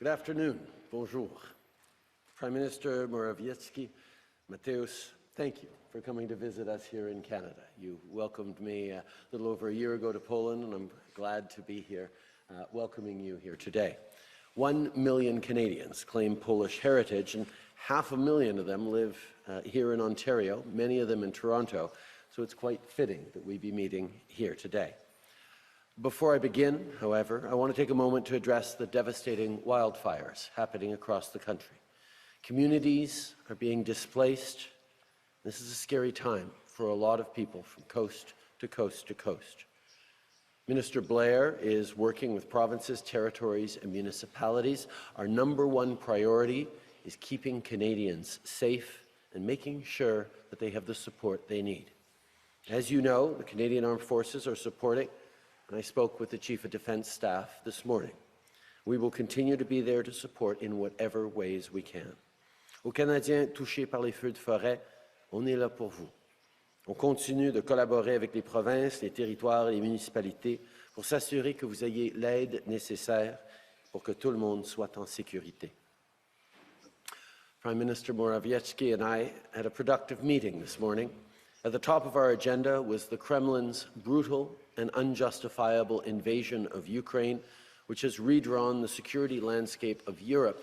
Good afternoon. Bonjour. Prime Minister Morawiecki, Mateusz, thank you for coming to visit us here in Canada. You welcomed me a little over a year ago to Poland, and I'm glad to be here welcoming you here today. 1 million Canadians claim Polish heritage, and 500,000 of them live here in Ontario, many of them in Toronto, so it's quite fitting that we be meeting here today. Before I begin, however, I want to take a moment to address the devastating wildfires happening across the country. Communities are being displaced. This is a scary time for a lot of people from coast to coast to coast. Minister Blair is working with provinces, territories, and municipalities. Our #1 priority is keeping Canadians safe and making sure that they have the support they need. As you know, the Canadian Armed Forces are supporting, and I spoke with the Chief of Defence Staff this morning. We will continue to be there to support in whatever ways we can. Aux Canadiens touchés par les feux de forêt, on est là pour vous. On continue de collaborer avec les provinces, les territoires et les municipalités pour s'assurer que vous ayez l'aide nécessaire pour que tout le monde soit en sécurité. Prime Minister Morawiecki and I had a productive meeting this morning. At the top of our agenda was the Kremlin's brutal and unjustifiable invasion of Ukraine, which has redrawn the security landscape of Europe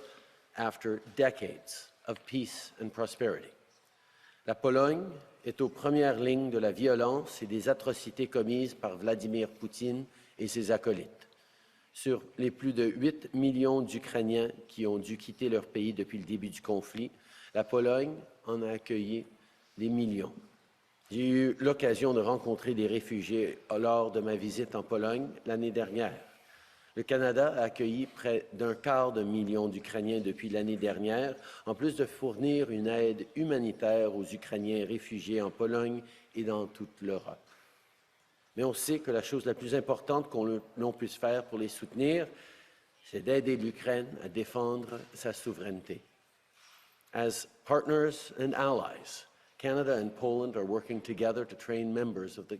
after decades of peace and prosperity. La Pologne est aux premières lignes de la violence et des atrocités commises par Vladimir Poutine et ses acolytes. Sur les plus de 8 millions d'Ukrainiens qui ont dû quitter leur pays depuis le début du conflit, la Pologne en a accueilli des millions. J'ai eu l'occasion de rencontrer des réfugiés lors de ma visite en Pologne l'année dernière. Le Canada a accueilli près d'250 000 d'Ukrainiens depuis l'année dernière, en plus de fournir une aide humanitaire aux Ukrainiens réfugiés en Pologne et dans toute l'Europe. Mais on sait que la chose la plus importante l'on puisse faire pour les soutenir, c'est d'aider l'Ukraine à défendre sa souveraineté. As partners and allies, Canada and Poland are working together to train members of the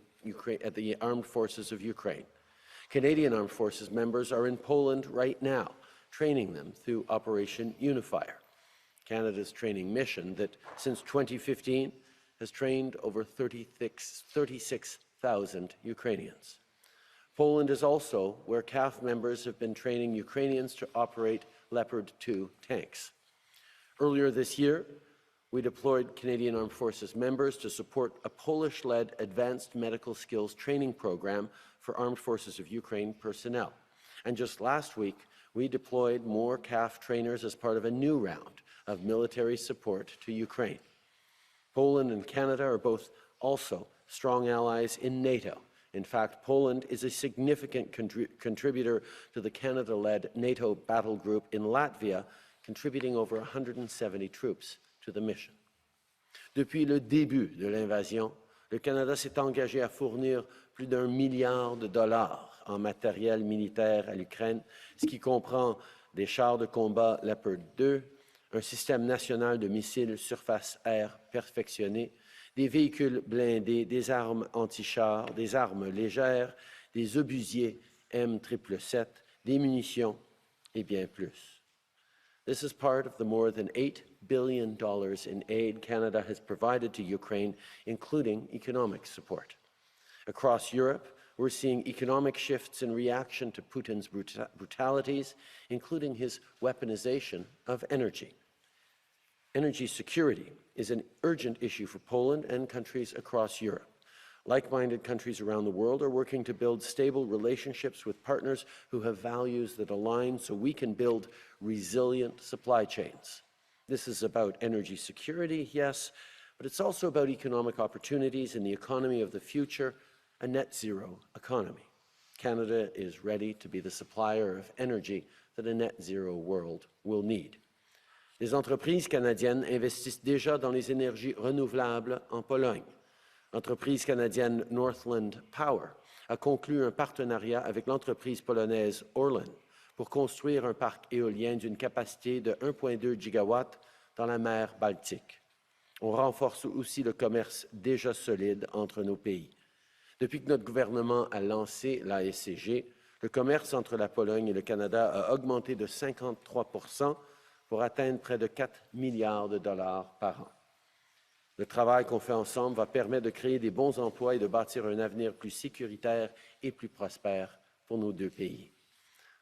Armed Forces of Ukraine. Canadian Armed Forces members are in Poland right now, training them through Operation Unifier, Canada's training mission that, since 2015, has trained over 36,000 Ukrainians. Poland is also where CAF members have been training Ukrainians to operate Leopard 2 tanks. Earlier this year, we deployed Canadian Armed Forces members to support a Polish-led advanced medical skills training program for Armed Forces of Ukraine personnel. And just last week, we deployed more CAF trainers as part of a new round of military support to Ukraine. Poland and Canada are both also strong allies in NATO. In fact, Poland is a significant contributor to the Canada-led NATO battle group in Latvia, contributing over 170 troops to the mission. Depuis le début de l'invasion, le Canada s'est engagé à fournir plus d'1 milliard de dollars en matériel militaire à l'Ukraine, ce qui comprend des chars de combat Leopard 2, un système national de missiles surface-air perfectionné, des véhicules blindés, des armes anti-chars, des armes légères, des obusiers M777, des munitions et bien plus. This is part of the more than $8 billion in aid Canada has provided to Ukraine, including economic support. Across Europe, we're seeing economic shifts in reaction to Putin's brutalities, including his weaponization of energy. Energy security is an urgent issue for Poland and countries across Europe. Like-minded countries around the world are working to build stable relationships with partners who have values that align so we can build resilient supply chains. This is about energy security, yes, but it's also about economic opportunities in the economy of the future, a net-zero economy. Canada is ready to be the supplier of energy that a net-zero world will need. Les entreprises canadiennes investissent déjà dans les énergies renouvelables en Pologne. L'entreprise canadienne Northland Power a conclu un partenariat avec l'entreprise polonaise Orlen pour construire un parc éolien d'une capacité de 1,2 gigawatts dans la mer Baltique. On renforce aussi le commerce déjà solide entre nos pays. Depuis que notre gouvernement a lancé l'ASCG, Le commerce entre la Pologne et le Canada a augmenté de 53% pour atteindre près de 4 milliards de dollars par an. Le travail qu'on fait ensemble va permettre de créer des bons emplois et de bâtir un avenir plus sécuritaire et plus prospère pour nos deux pays.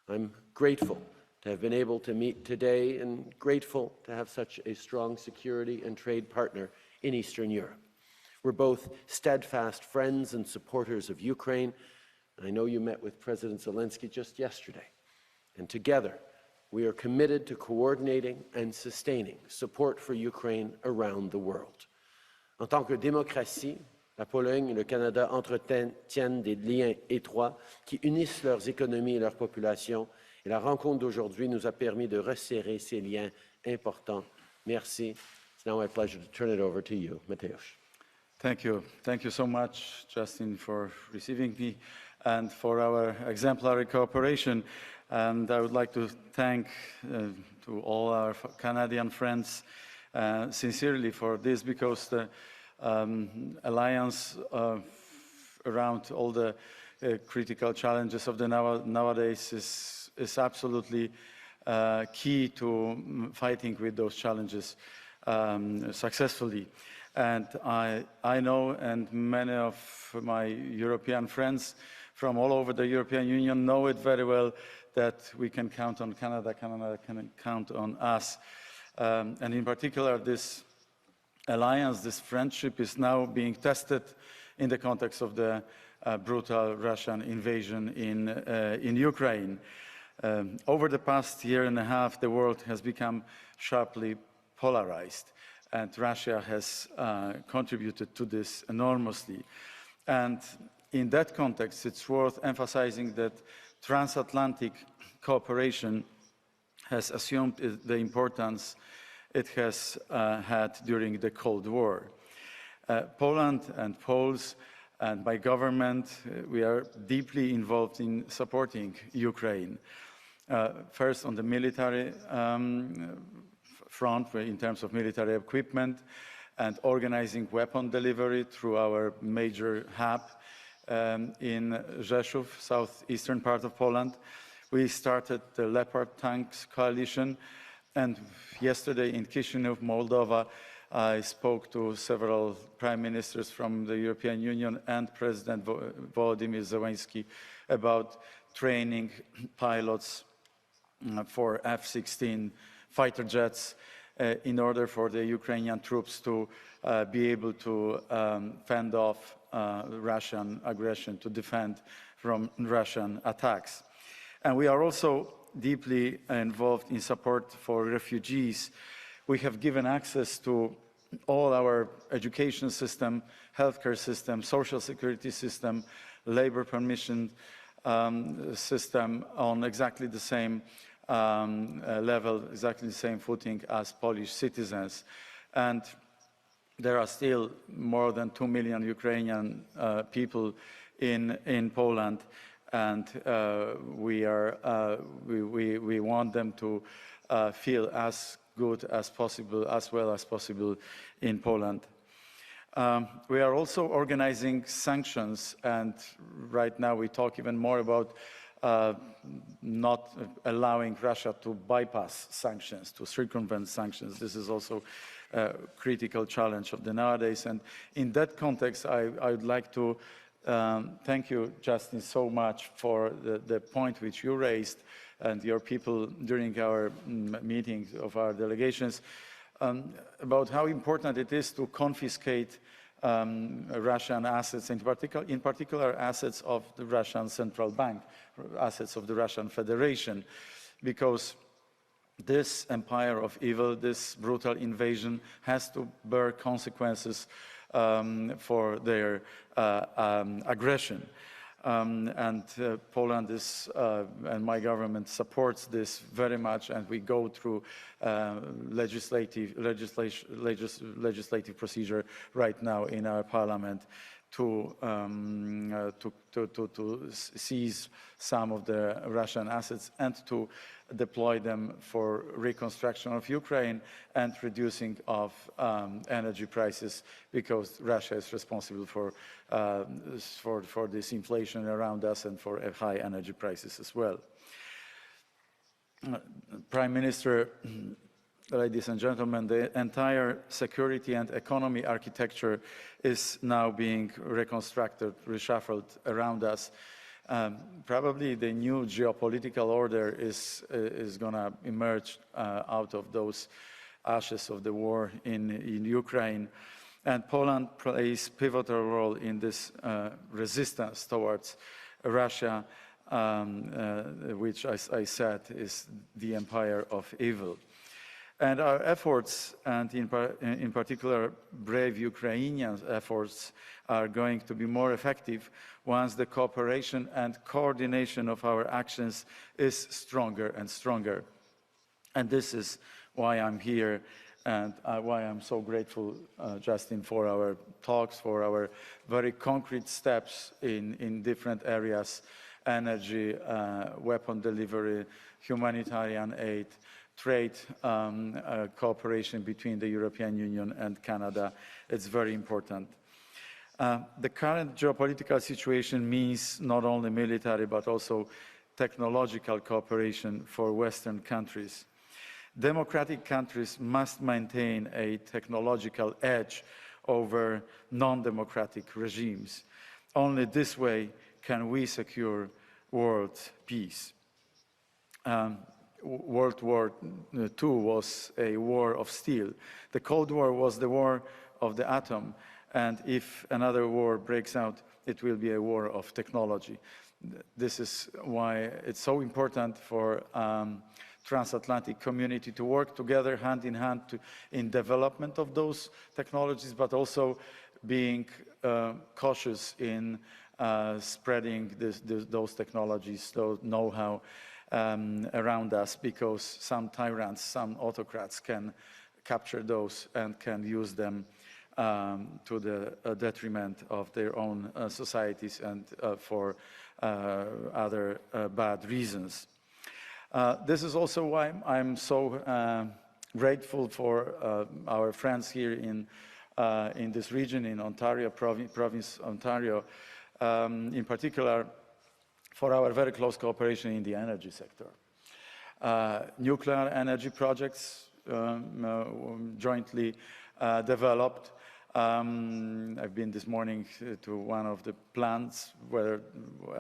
I'm grateful to have been able to meet today and grateful to have such a strong security and trade partner in Eastern Europe. We're both steadfast friends and supporters of Ukraine. And I know you met with President Zelensky just yesterday. And together, we are committed to coordinating and sustaining support for Ukraine around the world. En tant que démocratie, la Pologne et le Canada entretiennent des liens étroits qui unissent leurs économies et leurs populations. Et la rencontre d'aujourd'hui nous a permis de resserrer ces liens importants. Merci. It's now my pleasure to turn it over to you, Mateusz. Thank you. Thank you so much, Justin, for receiving me and for our exemplary cooperation. And I would like to thank to all our Canadian friends sincerely for this, because the alliance around all the critical challenges of the nowadays is absolutely key to fighting with those challenges successfully. And I know, and many of my European friends from all over the European Union know it very well, that we can count on Canada, Canada can count on us. And in particular, this alliance, this friendship is now being tested in the context of the brutal Russian invasion in Ukraine. Over the past year and a half, the world has become sharply polarized, and Russia has contributed to this enormously. And in that context, it's worth emphasizing that transatlantic cooperation has assumed the importance it has had during the Cold War. Poland and Poles and my government, we are deeply involved in supporting Ukraine. First on the military front, in terms of military equipment and organizing weapon delivery through our major hub in Rzeszów, southeastern part of Poland. We started the Leopard Tanks Coalition, and yesterday in Chisinau, Moldova, I spoke to several prime ministers from the European Union and President Volodymyr Zelensky about training pilots for F-16 fighter jets in order for the Ukrainian troops to be able to fend off Russian aggression, to defend from Russian attacks. And we are also deeply involved in support for refugees. We have given access to all our education system, healthcare system, social security system, labor permission system on exactly the same level, exactly the same footing as Polish citizens. And there are still more than 2 million Ukrainian people in Poland, and we want them to feel as good as possible, as well as possible in Poland. We are also organizing sanctions, and right now we talk even more about not allowing Russia to bypass sanctions, to circumvent sanctions. This is also a critical challenge of the nowadays. And in that context, I would like to thank you, Justin, so much for the point which you raised and your people during our meetings of our delegations about how important it is to confiscate Russian assets, in particular assets of the Russian Central Bank, assets of the Russian Federation, because this empire of evil, this brutal invasion, has to bear consequences for their aggression. And Poland is, and my government supports this very much, and we go through legislative procedure right now in our parliament to seize some of the Russian assets and to deploy them for reconstruction of Ukraine and reducing of energy prices, because Russia is responsible for this inflation around us and for high energy prices as well. Prime Minister, ladies and gentlemen, the entire security and economy architecture is now being reconstructed, reshuffled around us. Probably the new geopolitical order is going to emerge out of those ashes of the war in Ukraine. And Poland plays a pivotal role in this resistance towards Russia, which, as I said, is the empire of evil. And our efforts, and in particular brave Ukrainian efforts, are going to be more effective once the cooperation and coordination of our actions is stronger and stronger. And this is why I'm here, and why I'm so grateful, Justin, for our talks, for our very concrete steps in different areas: energy, weapon delivery, humanitarian aid, trade cooperation between the European Union and Canada. It's very important. The current geopolitical situation means not only military but also technological cooperation for Western countries. Democratic countries must maintain a technological edge over non-democratic regimes. Only this way can we secure world peace. World War II was a war of steel. The Cold War was the war of the atom, and if another war breaks out, it will be a war of technology. This is why it's so important for transatlantic community to work together hand in hand in development of those technologies, but also being cautious in spreading those technologies, those know-how around us, because some tyrants, some autocrats can capture those and can use them to the detriment of their own societies and for other bad reasons. This is also why I'm so grateful for our friends here in this region, in Ontario, province Ontario, in particular, for our very close cooperation in the energy sector. Nuclear energy projects jointly developed. I've been this morning to one of the plants where,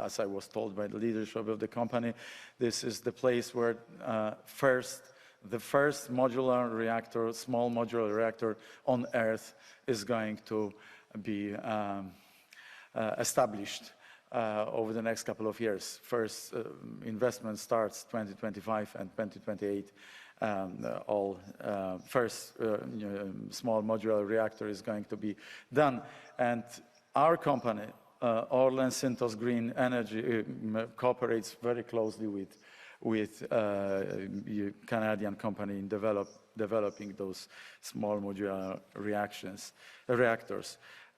as I was told by the leadership of the company, this is the place where the first modular reactor, small modular reactor on Earth is going to be established over the next couple of years. First investment starts 2025 and 2028. First small modular reactor is going to be done. And our company, Orlen Synthos Green Energy, cooperates very closely with Canadian company in developing those small modular reactors.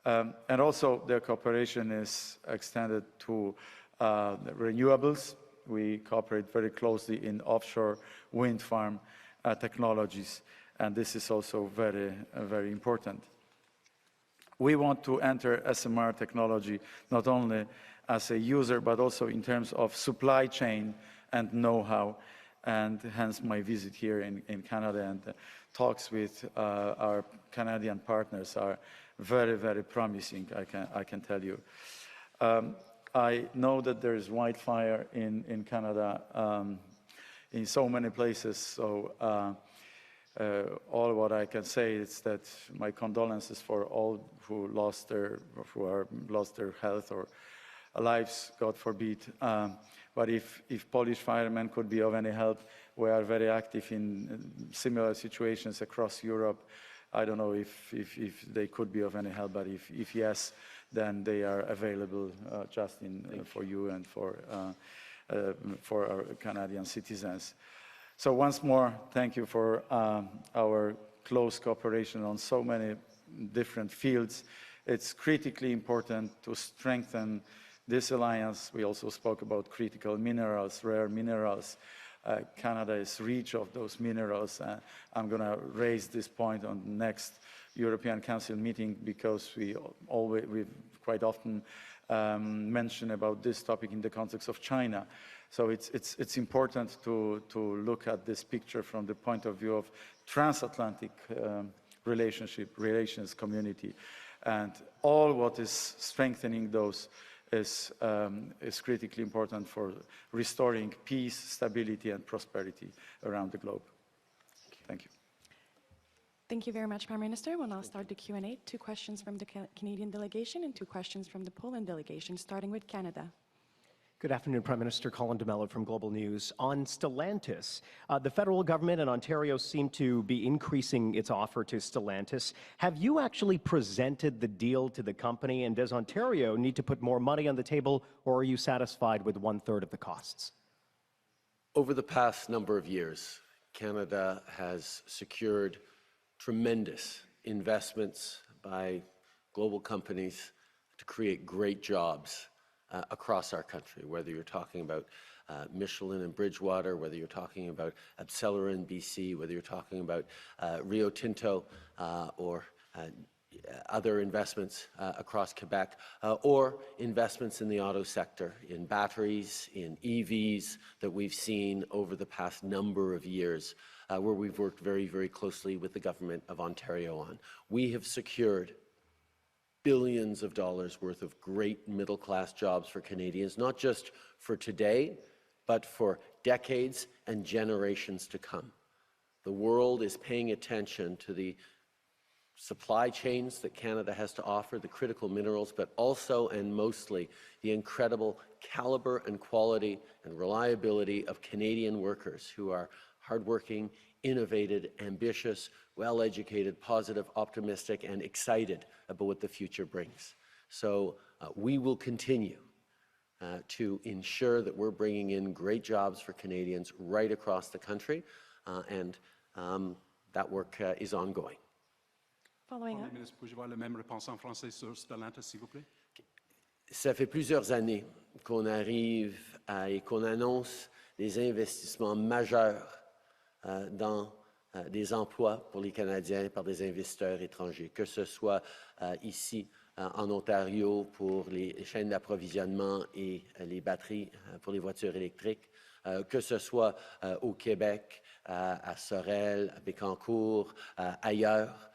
And also their cooperation is extended to renewables. We cooperate very closely in offshore wind farm technologies, and this is also very, very important. We want to enter SMR technology not only as a user, but also in terms of supply chain and know-how, and hence my visit here in Canada and talks with our Canadian partners are very, very promising, I can tell you. I know that there is wildfire in Canada in so many places, so all what I can say is that my condolences for all who lost their health or lives, God forbid. But if Polish firemen could be of any help, we are very active in similar situations across Europe. I don't know if they could be of any help, but if yes, then they are available, Justin, for you and for our Canadian citizens. So once more, thank you for our close cooperation on so many different fields, it's critically important to strengthen this alliance. We also spoke about critical minerals, rare minerals. Canada is rich of those minerals. I'm going to raise this point on the next European Council meeting because we quite often mention about this topic in the context of China. So it's important to look at this picture from the point of view of transatlantic relations community, and all what is strengthening those is critically important for restoring peace, stability, and prosperity around the globe. Thank you. Thank you very much, Prime Minister. We'll now start the Q&A. 2 questions from the Canadian delegation and 2 questions from the Poland delegation, starting with Canada. Good afternoon, Prime Minister. Colin DeMello from Global News. On Stellantis, the federal government and Ontario seem to be increasing its offer to Stellantis. Have you actually presented the deal to the company, and does Ontario need to put more money on the table, or are you satisfied with 1/3 of the costs? Over the past number of years, Canada has secured tremendous investments by global companies to create great jobs across our country, whether you're talking about Michelin and Bridgewater, whether you're talking about Abcellera in BC, whether you're talking about Rio Tinto or other investments across Quebec, or investments in the auto sector, in batteries, in EVs that we've seen over the past number of years, where we've worked very, very closely with the government of Ontario on. We have secured billions of dollars worth of great middle-class jobs for Canadians, not just for today, but for decades and generations to come. The world is paying attention to the supply chains that Canada has to offer, the critical minerals, but also and mostly the incredible caliber and quality and reliability of Canadian workers who are hardworking, innovative, ambitious, well-educated, positive, optimistic, and excited about what the future brings. So we will continue to ensure that we're bringing in great jobs for Canadians right across the country, and that work is ongoing. Following up. Ministre, puis-je avoir la même réponse en français sur Stellantis, s'il vous plaît? Ça fait plusieurs années qu'on arrive et qu'on annonce des investissements majeurs dans des emplois pour les Canadiens par des investisseurs étrangers, que ce soit ici en Ontario pour les chaînes d'approvisionnement et les batteries pour les voitures électriques, que ce soit au Québec, à Sorel, à Bécancour, ailleurs.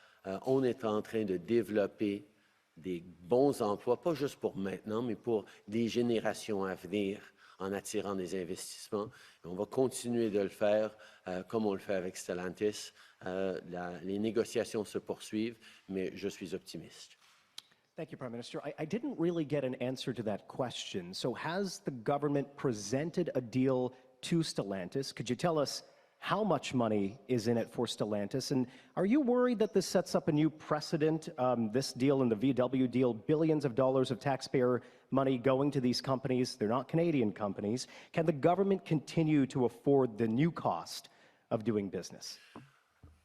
On est en train de développer des bons emplois, pas juste pour maintenant, mais pour des générations à venir, en attirant des investissements. Et on va continuer de le faire comme on le fait avec Stellantis. Les négociations se poursuivent, mais je suis optimiste. Thank you, Prime Minister. I didn't really get an answer to that question. So has the government presented a deal to Stellantis? Could you tell us how much money is in it for Stellantis? And are you worried that this sets up a new precedent, this deal and the VW deal, billions of dollars of taxpayer money going to these companies? They're not Canadian companies. Can the government continue to afford the new cost of doing business?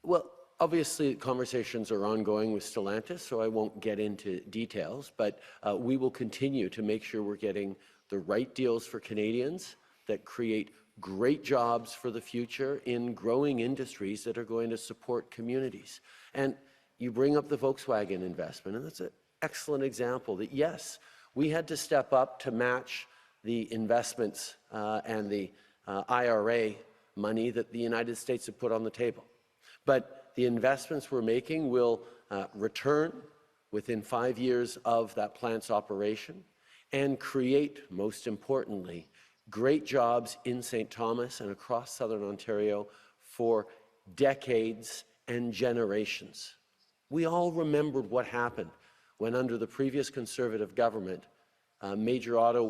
Well, obviously, conversations are ongoing with Stellantis, so I won't get into details, but we will continue to make sure we're getting the right deals for Canadians that create great jobs for the future in growing industries that are going to support communities. And you bring up the Volkswagen investment, and that's an excellent example that, yes, we had to step up to match the investments and the IRA money that the United States have put on the table. But the investments we're making will return within 5 years of that plant's operation and create, most importantly, great jobs in St. Thomas and across Southern Ontario for decades and generations. We all remembered what happened when, under the previous Conservative government, a major auto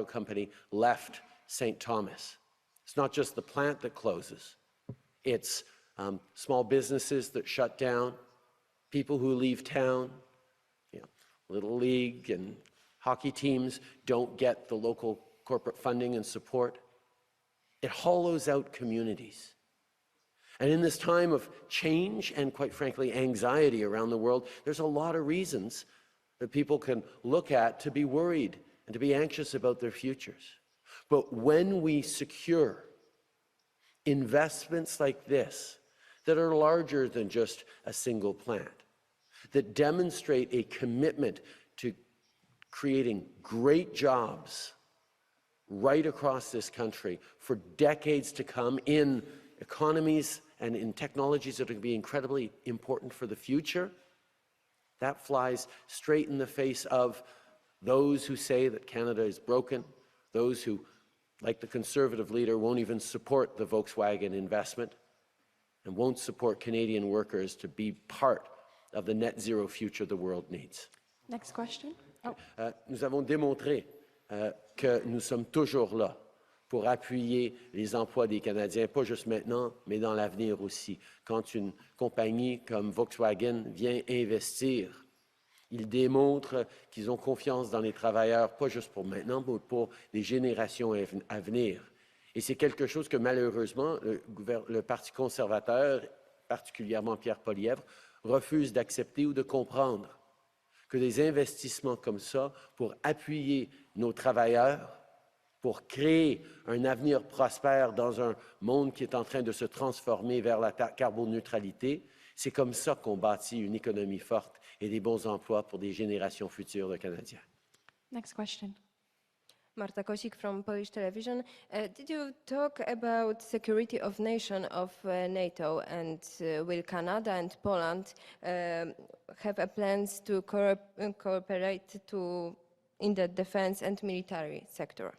company left St. Thomas. It's not just the plant that closes. It's small businesses that shut down, people who leave town, Little League and hockey teams don't get the local corporate funding and support. It hollows out communities. And in this time of change and, quite frankly, anxiety around the world, there's a lot of reasons that people can look at to be worried and to be anxious about their futures. But when we secure investments like this that are larger than just a single plant, that demonstrate a commitment to creating great jobs right across this country for decades to come in economies and in technologies that are going to be incredibly important for the future, that flies straight in the face of those who say that Canada is broken, those who, like the Conservative leader, won't even support the Volkswagen investment and won't support Canadian workers to be part of the net zero future the world needs. Next question. Oh. Nous avons démontré que nous sommes toujours là pour appuyer les emplois des Canadiens, pas juste maintenant, mais dans l'avenir aussi. Quand une compagnie comme Volkswagen vient investir, ils démontrent qu'ils ont confiance dans les travailleurs, pas juste pour maintenant, mais pour les générations à venir. Et c'est quelque chose que malheureusement, le Parti conservateur, particulièrement Pierre Poilievre, refuse d'accepter ou de comprendre. Que des investissements comme ça pour appuyer nos travailleurs, pour créer un avenir prospère dans un monde qui est en train de se transformer vers la carboneutralité, c'est comme ça qu'on bâtit une économie forte et des bons emplois pour des générations futures de Canadiens. Next question. Marta Kosik from Polish television. Did you talk about security of nation of NATO, and will Canada and Poland have plans to cooperate in the defense and military sector?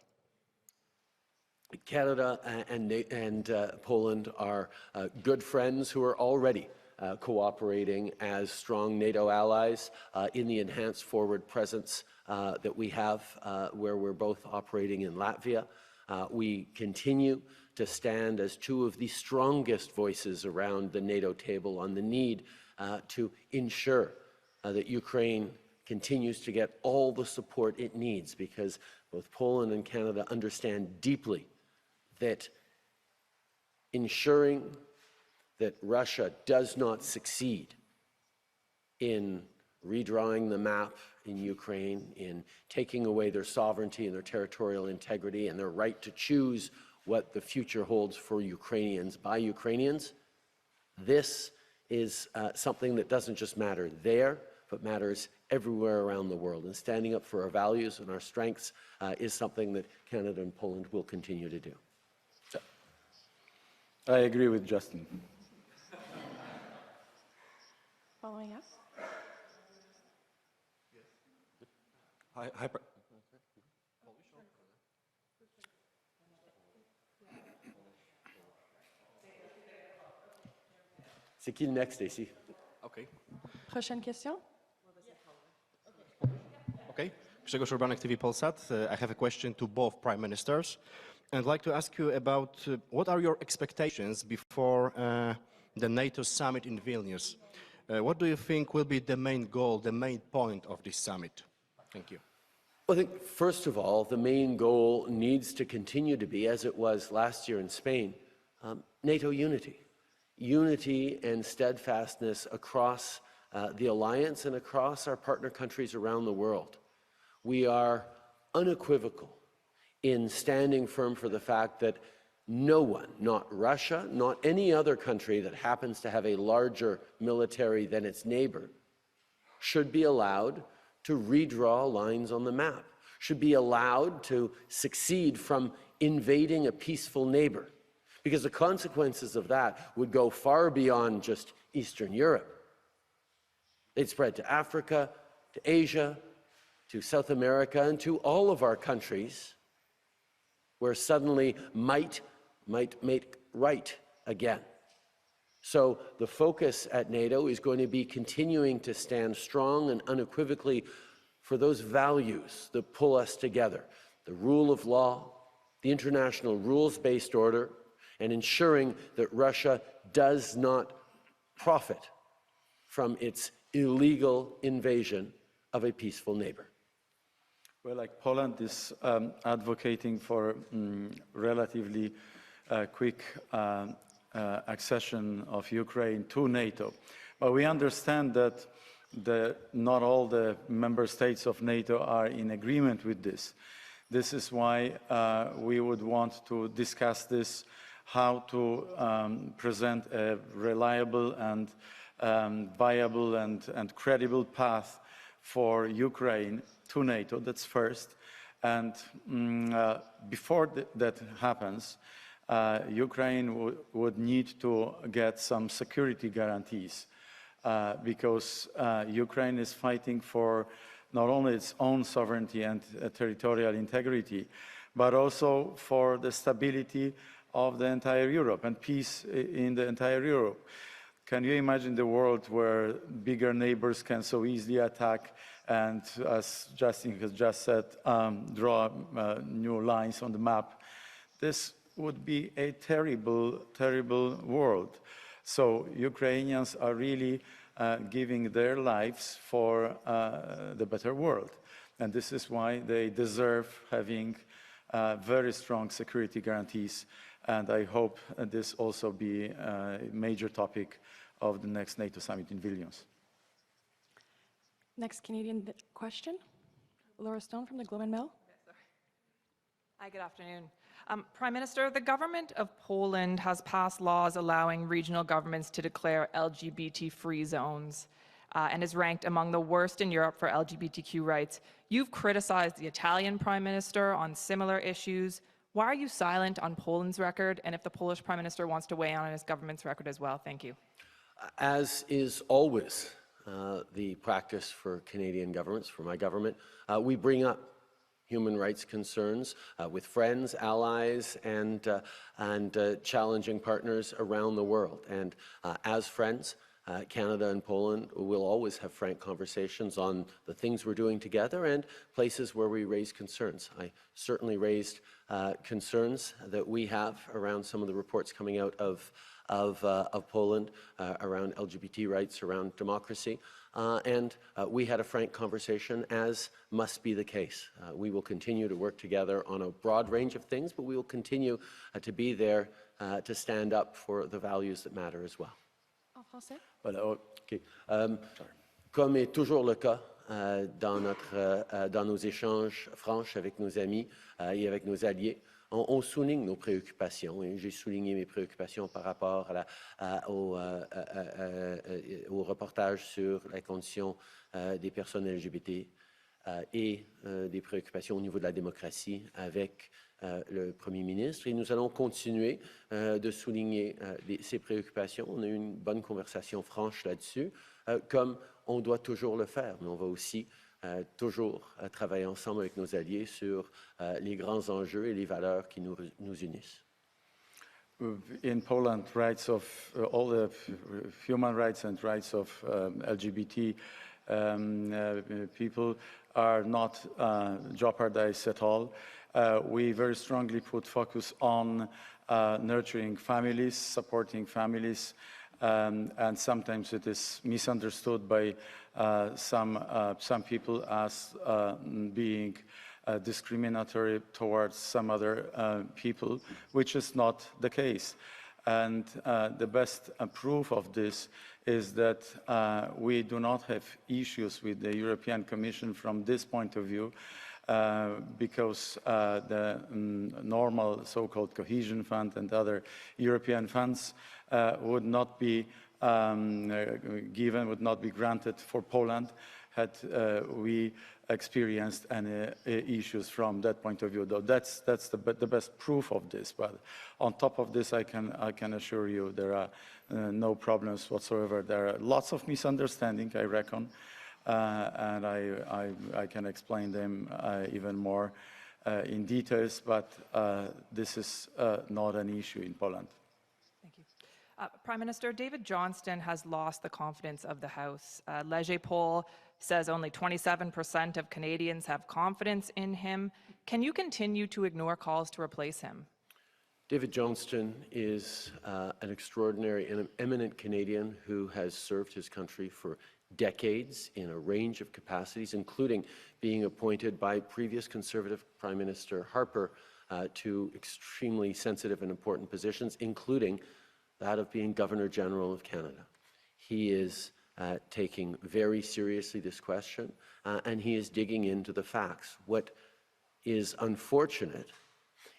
Canada and Poland are good friends who are already cooperating as strong NATO allies in the enhanced forward presence that we have where we're both operating in Latvia. We continue to stand as two of the strongest voices around the NATO table on the need to ensure that Ukraine continues to get all the support it needs, because both Poland and Canada understand deeply that ensuring that Russia does not succeed in redrawing the map in Ukraine, in taking away their sovereignty and their territorial integrity and their right to choose what the future holds for Ukrainians by Ukrainians. This is something that doesn't just matter there, but matters everywhere around the world. And standing up for our values and our strengths is something that Canada and Poland will continue to do. So. I agree with Justin. Following up. Hi. C'est qui le next, Stacy? Okay. Prochaine question. Okay. Grzegorz Urbanek, TV Polsat. I have a question to both Prime Ministers. And I'd like to ask you about what are your expectations before the NATO summit in Vilnius? What do you think will be the main goal, the main point of this summit? Thank you. Well, I think, first of all, the main goal needs to continue to be, as it was last year in Spain, NATO unity. Unity and steadfastness across the alliance and across our partner countries around the world. We are unequivocal in standing firm for the fact that no one, not Russia, not any other country that happens to have a larger military than its neighbor, should be allowed to redraw lines on the map, should be allowed to succeed from invading a peaceful neighbor, because the consequences of that would go far beyond just Eastern Europe. They'd spread to Africa, to Asia, to South America, and to all of our countries, where suddenly might make right again. So the focus at NATO is going to be continuing to stand strong and unequivocally for those values that pull us together, the rule of law, the international rules-based order, and ensuring that Russia does not profit from its illegal invasion of a peaceful neighbor. Well, like Poland is advocating for relatively quick accession of Ukraine to NATO. But we understand that not all the member states of NATO are in agreement with this. This is why we would want to discuss this, how to present a reliable and viable and credible path for Ukraine to NATO. That's first. And before that happens, Ukraine would need to get some security guarantees because Ukraine is fighting for not only its own sovereignty and territorial integrity, but also for the stability of the entire Europe and peace in the entire Europe. Can you imagine the world where bigger neighbors can so easily attack and, as Justin has just said, draw new lines on the map? This would be a terrible, terrible world. So Ukrainians are really giving their lives for the better world. And this is why they deserve having very strong security guarantees. And I hope this also be a major topic of the next NATO summit in Vilnius. Next Canadian question, Laura Stone from the Globe and Mail. Hi, good afternoon. Prime Minister, the government of Poland has passed laws allowing regional governments to declare LGBT-free zones and is ranked among the worst in Europe for LGBTQ rights. You've criticized the Italian Prime Minister on similar issues. Why are you silent on Poland's record? And if the Polish Prime Minister wants to weigh in on his government's record as well, thank you. As is always the practice for Canadian governments, for my government, we bring up human rights concerns with friends, allies, and challenging partners around the world. And as friends, Canada and Poland will always have frank conversations on the things we're doing together and places where we raise concerns. I certainly raised concerns that we have around some of the reports coming out of Poland around LGBT rights, around democracy. And we had a frank conversation, as must be the case. We will continue to work together on a broad range of things, but we will continue to be there to stand up for the values that matter as well. En français? Voilà, okay. Comme est toujours le cas dans nos échanges francs avec nos amis et avec nos alliés, on souligne nos préoccupations, et j'ai souligné mes préoccupations par rapport au reportage sur la condition des personnes LGBT et des préoccupations au niveau de la démocratie avec le Premier ministre. Et nous allons continuer de souligner ces préoccupations. On a eu une bonne conversation franche là-dessus, comme on doit toujours le faire, mais on va aussi toujours travailler ensemble avec nos alliés sur les grands enjeux et les valeurs qui nous unissent. In Poland, rights of all the human rights and rights of LGBT people are not jeopardized at all. We very strongly put focus on nurturing families, supporting families, and sometimes it is misunderstood by some people as being discriminatory towards some other people, which is not the case. And the best proof of this is that we do not have issues with the European Commission from this point of view, because the normal so-called cohesion fund and other European funds would not be would not be granted for Poland had we experienced any issues from that point of view. Though that's the best proof of this. But on top of this, I can assure you there are no problems whatsoever. There are lots of misunderstandings, I reckon, and I can explain them even more in details. But this is not an issue in Poland. Prime Minister, David Johnston has lost the confidence of the House. Leger poll says only 27% of Canadians have confidence in him. Can you continue to ignore calls to replace him? David Johnston is an extraordinary and eminent Canadian who has served his country for decades in a range of capacities, including being appointed by previous Conservative Prime Minister Harper to extremely sensitive and important positions, including that of being Governor General of Canada. He is taking very seriously this question, and he is digging into the facts. What is unfortunate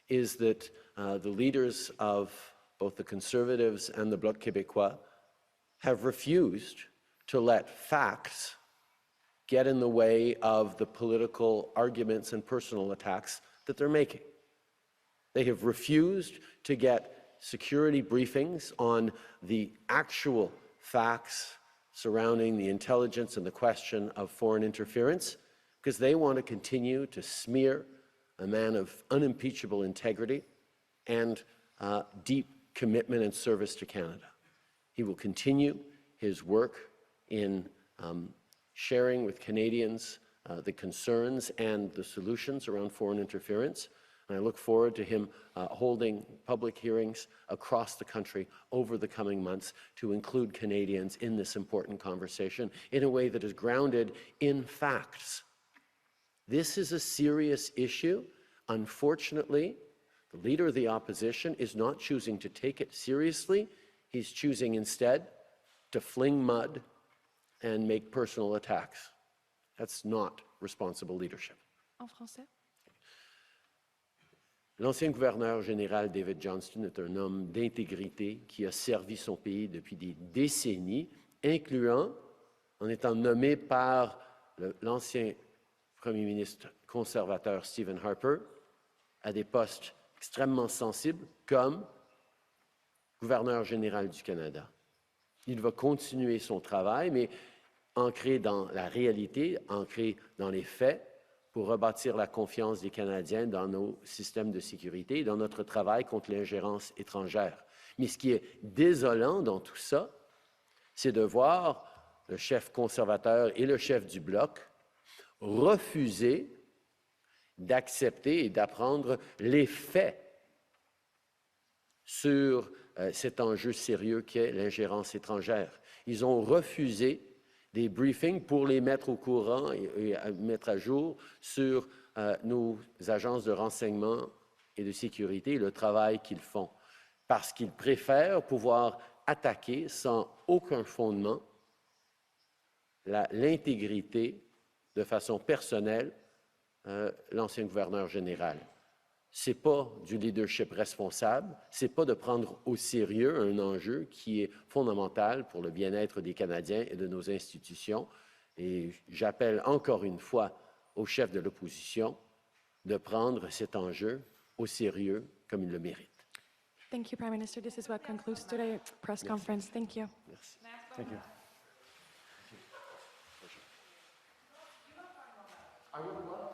is that the leaders of both the Conservatives and the Bloc Québécois have refused to let facts get in the way of the political arguments and personal attacks that they're making. They have refused to get security briefings on the actual facts surrounding the intelligence and the question of foreign interference, because they want to continue to smear a man of unimpeachable integrity and deep commitment and service to Canada. He will continue his work in sharing with Canadians the concerns and the solutions around foreign interference. And I look forward to him holding public hearings across the country over the coming months to include Canadians in this important conversation in a way that is grounded in facts. This is a serious issue. Unfortunately, the leader of the opposition is not choosing to take it seriously. He's choosing instead to fling mud and make personal attacks. That's not responsible leadership. En français? L'ancien gouverneur général David Johnston est un homme d'intégrité qui a servi son pays depuis des décennies, incluant en étant nommé par l'ancien Premier ministre conservateur Stephen Harper à des postes extrêmement sensibles comme gouverneur général du Canada. Il va continuer son travail, mais ancré dans la réalité, ancré dans les faits, pour rebâtir la confiance des Canadiens dans nos systèmes de sécurité et dans notre travail contre l'ingérence étrangère. Mais ce qui est désolant dans tout ça, c'est de voir le chef conservateur et le chef du Bloc refuser d'accepter et d'apprendre les faits sur cet enjeu sérieux qu'est l'ingérence étrangère. Ils ont refusé des briefings pour les mettre au courant et mettre à jour sur nos agences de renseignement et de sécurité et le travail qu'ils font, parce qu'ils préfèrent pouvoir attaquer sans aucun fondement l'intégrité de façon personnelle l'ancien gouverneur général. Ce n'est pas du leadership responsable, ce n'est pas de prendre au sérieux un enjeu qui est fondamental pour le bien-être des Canadiens et de nos institutions. Et j'appelle encore une fois au chef de l'opposition de prendre cet enjeu au sérieux comme il le mérite. Thank you, Prime Minister. This is what concludes today's press conference. Thank you. Merci. Thank you. I would love